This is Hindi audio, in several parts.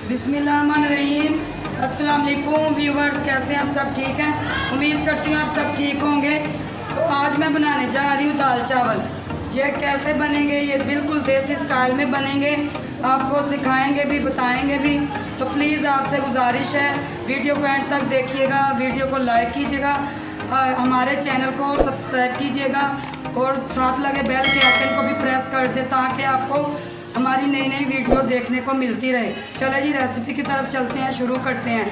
बिस्मिल्लाहिर्रहमानिर्रहीम। अस्सलाम वालेकुम व्यूवर्स, कैसे हैं आप? सब ठीक हैं? उम्मीद करती हूँ आप सब ठीक होंगे। तो आज मैं बनाने जा रही हूँ दाल चावल। ये कैसे बनेंगे? ये बिल्कुल देसी स्टाइल में बनेंगे, आपको सिखाएंगे भी, बताएंगे भी। तो प्लीज़ आपसे गुजारिश है, वीडियो को एंड तक देखिएगा, वीडियो को लाइक कीजिएगा, हमारे चैनल को सब्सक्राइब कीजिएगा और साथ लगे बेल के आइकन को भी प्रेस कर दे ताकि आपको हमारी नई नई वीडियो देखने को मिलती रहे। चले जी रेसिपी की तरफ चलते हैं, शुरू करते हैं।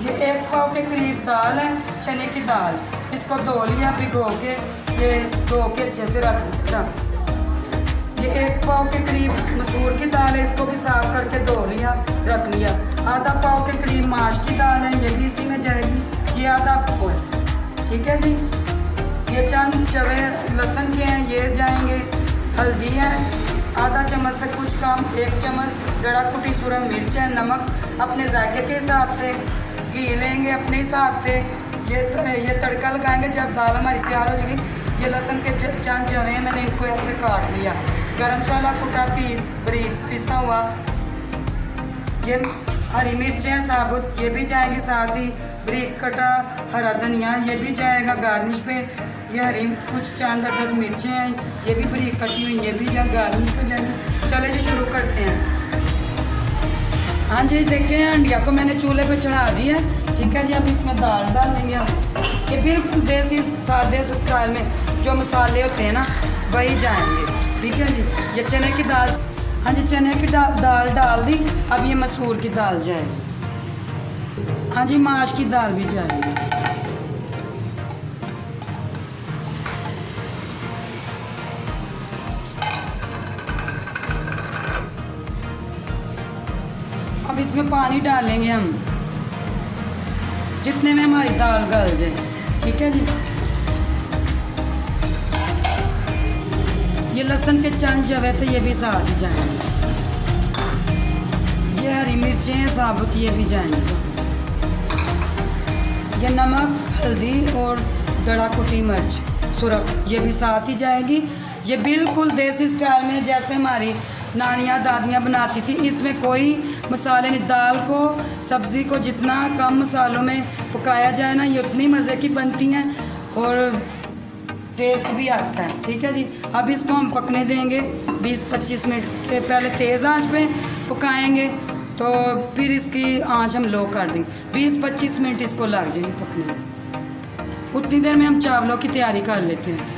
ये 1 पाव के करीब दाल है, चने की दाल। इसको धो लिया, भिगो के, ये धो के अच्छे से रख दिया। ये 1 पाव के करीब मसूर की दाल है, इसको भी साफ करके धो लिया, रख लिया। आधा पाव के करीब माश की दाल है, ये भी इसी में जाएगी। ये आधा पाव है, ठीक है जी। ये चंद चवे लहसुन के हैं, ये जाएंगे। हल्दी है आधा चम्मच से कुछ कम, 1 चम्मच। दड़ा कुटी सूरन मिर्च है। नमक अपने जायके के हिसाब से। घी लेंगे अपने हिसाब से। ये तड़का लगाएंगे जब दाल हमारी तैयार हो जाएगी। ये लहसुन के चंद जवे हैं, मैंने इनको ऐसे काट लिया। गरम मसाला कुटा बारीक पिसा हुआ। ये हरी मिर्चें हैं साबुत, ये भी जाएंगी साथ ही। बारीक कटा हरा धनिया, ये भी जाएगा गार्निश पे। ये हरी कुछ चंद अदद मिर्चें हैं, ये भी बारीक कटी हुई, ये भी गार्निश पे जाएंगी। चले जी शुरू करते हैं। हाँ जी, देखिए अंडिया को मैंने चूल्हे पे चढ़ा दिया है, ठीक है जी। अब इसमें दाल डालेंगे हम। ये बिल्कुल देसी सादे से स्टाइल में जो मसाले होते हैं ना, वही जाएंगे, ठीक है जी। ये चने की दाल, हाँ जी, चने की दाल डाल दी। अब ये मसूर की दाल जाएगी। हाँ जी, माश की दाल भी जाएगी। अब इसमें पानी डालेंगे हम जितने में हमारी दाल गल जाए, ठीक है जी। ये लहसुन के चंद जवे थे, ये भी साथ ही जाएंगे। ये हरी मिर्चें हैं साबुत, ये भी जाएंगे सब। ये नमक, हल्दी और दड़ा कुटी मिर्च सुरख, ये भी साथ ही जाएगी। ये बिल्कुल देसी स्टाइल में जैसे हमारी नानियाँ दादियाँ बनाती थी। इसमें कोई मसाले नहीं। दाल को, सब्ज़ी को जितना कम मसालों में पकाया जाए ना, ये उतनी मज़े की बनती हैं और टेस्ट भी आता है, ठीक है जी। अब इसको हम पकने देंगे 20-25 मिनट के। पहले तेज़ आंच पे पकाएंगे, तो फिर इसकी आंच हम लो कर देंगे। 20-25 मिनट इसको लग जाएंगे पकने में। उतनी देर में हम चावलों की तैयारी कर लेते हैं।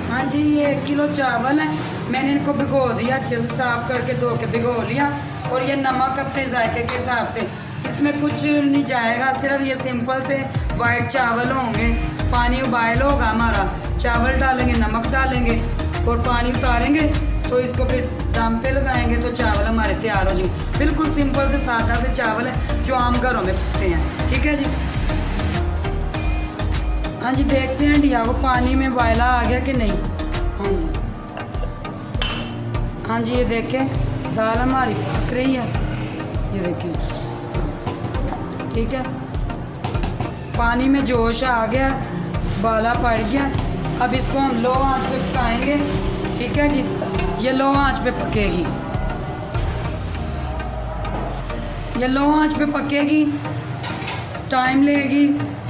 हाँ जी, ये 1 किलो चावल है, मैंने इनको भिगो दिया, अच्छे से साफ़ करके धो के भिगो लिया। और ये नमक अपने जायके के हिसाब से, इसमें कुछ नहीं जाएगा, सिर्फ ये सिंपल से वाइट चावल होंगे। पानी उबाल होगा हमारा, चावल डालेंगे, नमक डालेंगे और पानी उतारेंगे, तो इसको फिर दम पे लगाएंगे तो चावल हमारे तैयार हो जाएंगे। बिल्कुल सिंपल से सादा से चावल है जो आम घरों में पकते हैं, ठीक है जी। हाँ जी, देखते हैं इंडिया को पानी में उबाला आ गया कि नहीं। हाँ जी, हाँ जी, ये देखें दाल हमारी पक रही है, ये देखें, ठीक है। पानी में जोश आ गया, बाला पड़ गया। अब इसको हम लो आंच पे पकाएंगे, ठीक है जी। ये लो आंच पे पकेगी, ये लो आंच पे पकेगी, टाइम लेगी।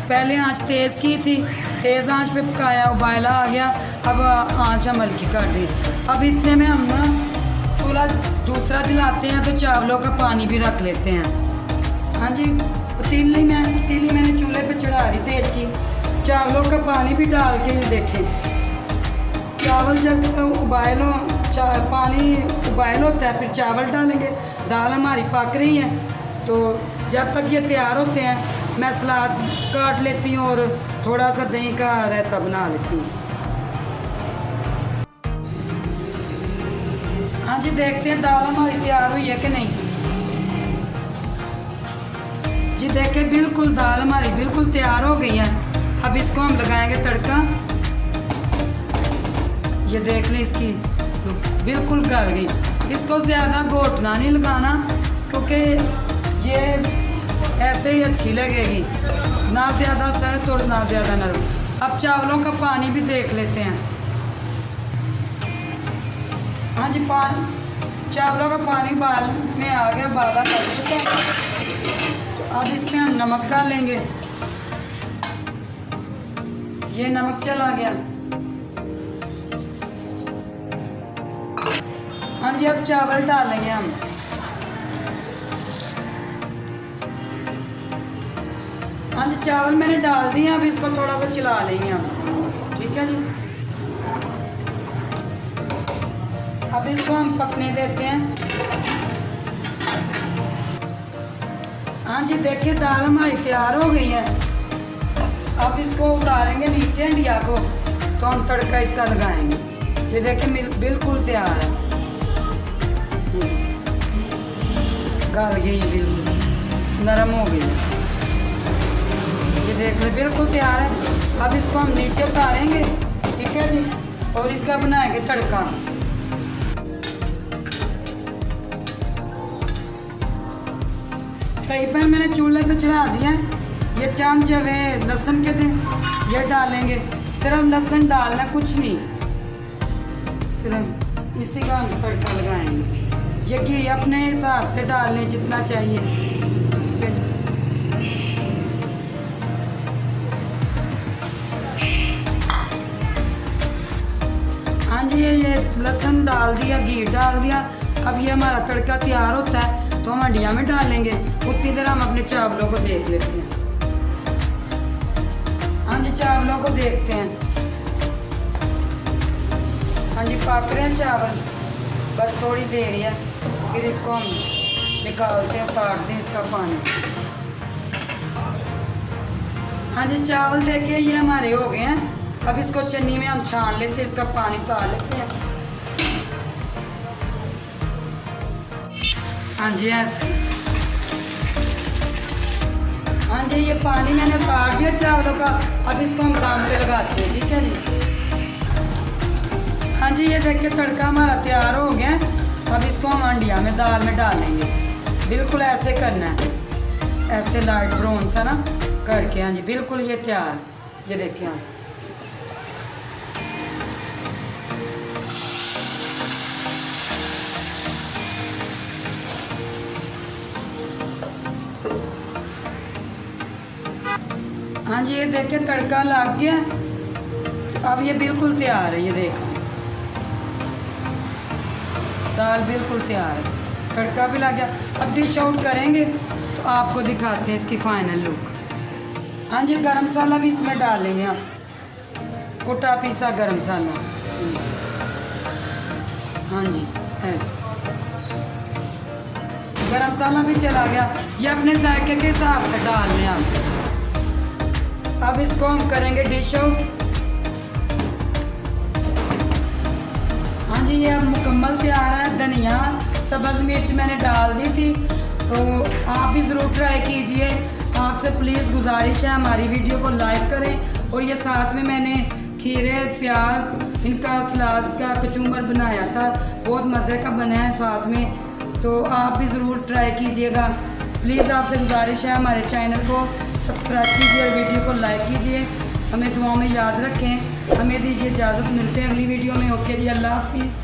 पहले आंच तेज़ की थी, तेज़ आंच पे पकाया, उबाला आ गया। अब आंच हम हल्की कर दी। अब इतने में हम ना चूल्हा दूसरा जलाते हैं, तो चावलों का पानी भी रख लेते हैं। हाँ जी, पतीली मैंने चूल्हे पे चढ़ा दी तेज की। चावलों का पानी भी डाल के देखें। चावल जब उबालो, पानी उबाल होता है, फिर चावल डालेंगे। दाल हमारी पक रही है, तो जब तक ये तैयार होते हैं मैं सलाद काट लेती हूँ और थोड़ा सा दही का रायता बना लेती हूँ। हाँ जी, देखते हैं दाल हमारी तैयार हुई है कि नहीं। जी देखें, बिल्कुल दाल हमारी बिल्कुल तैयार हो गई है। अब इसको हम लगाएंगे तड़का। ये देख लें, इसकी बिल्कुल गल गई। इसको ज़्यादा घोटना नहीं लगाना, क्योंकि ये ऐसे ही अच्छी लगेगी, ना ज़्यादा सख्त और ना ज़्यादा नरम। अब चावलों का पानी भी देख लेते हैं। हाँ जी, चावलों का पानी उबाल में आ गया, उबाला कर चुका है। तो अब इसमें हम नमक डालेंगे। ये नमक चला गया। हाँ जी, अब चावल डालेंगे हम। हाँ जी, चावल मैंने डाल दिए। अब इसको थोड़ा सा चला लेंगे हम। ठीक है जी, अब इसको हम पकने देते हैं। हाँ जी, देखिए दाल हमारी तैयार हो गई है। अब इसको उतारेंगे नीचे हंडिया को, तो हम तड़का इसका लगाएंगे। ये देखिए बिल्कुल तैयार है, गल गई, बिल्कुल नरम हो गई है। ये देख ले बिल्कुल तैयार है। अब इसको हम नीचे उतारेंगे। ठीक है जी, और इसका बनाएंगे तड़का। फ्राई पैन मैंने चूल्हे पे चढ़ा दिया है। ये चांद जवे लहसुन के थे, ये डालेंगे। सिर्फ लहसुन डालना, कुछ नहीं, सिर्फ इसी का हम तड़का लगाएंगे। ये घी अपने हिसाब से डाल लें जितना चाहिए। ठीक है जी, हाँ जी, ये लहसुन डाल दिया, घी डाल दिया। अब ये हमारा तड़का तैयार होता है तो हम हंडिया में डालेंगे। उतनी देर हम अपने चावलों को देख लेते हैं। हाँ जी, चावलों को देखते हैं। हाँ जी, पक रहे हैं चावल, बस थोड़ी देर है, फिर इसको हम निकालते हैं, उतारते हैं इसका पानी। हाँ जी, चावल देखिए ये हमारे हो गए हैं। अब इसको चन्नी में हम छान लेते हैं, इसका पानी उतार लेते हैं। हाँ जी, ऐसे। हाँ जी, ये पानी मैंने उतार दिया चावलों का। अब इसको हम दम पे लगाते हैं। ठीक है जी, हाँ जी, ये देखिए तड़का हमारा तैयार हो गया है। अब इसको हम हंडिया में दाल में डालेंगे। बिल्कुल ऐसे करना है, ऐसे लाइट ब्राउन सा ना करके। हाँ जी, बिल्कुल ये तैयार। ये देखिए आप। हाँ जी, ये देखिए तड़का लग गया। अब ये बिल्कुल तैयार है। ये देखो दाल बिल्कुल तैयार है, तड़का भी लग गया। अब डिश आउट करेंगे तो आपको दिखाते हैं इसकी फाइनल लुक। हाँ जी, गरम मसाला भी इसमें डालेंगे आप, कुटा पीसा गरम मसाला। हाँ जी, ऐसे गरम मसाला भी चला गया। ये अपने जायके के हिसाब से डाल लें आप। अब इसको हम करेंगे डिश आउट। हाँ जी, ये अब मुकम्मल तैयार है। धनिया सब्ज़ मिर्च मैंने डाल दी थी, तो आप भी ज़रूर ट्राई कीजिए। आपसे प्लीज़ गुजारिश है हमारी वीडियो को लाइक करें। और ये साथ में मैंने खीरे, प्याज, इनका सलाद का कचूमर बनाया था, बहुत मज़े का बना है साथ में। तो आप भी ज़रूर ट्राई कीजिएगा। प्लीज़ आपसे गुजारिश है हमारे चैनल को सब्सक्राइब कीजिए और वीडियो को लाइक कीजिए। हमें दुआओं में याद रखें। हमें दीजिए इजाज़त, मिलते हैं अगली वीडियो में। ओके जी, अल्लाह हाफिज़।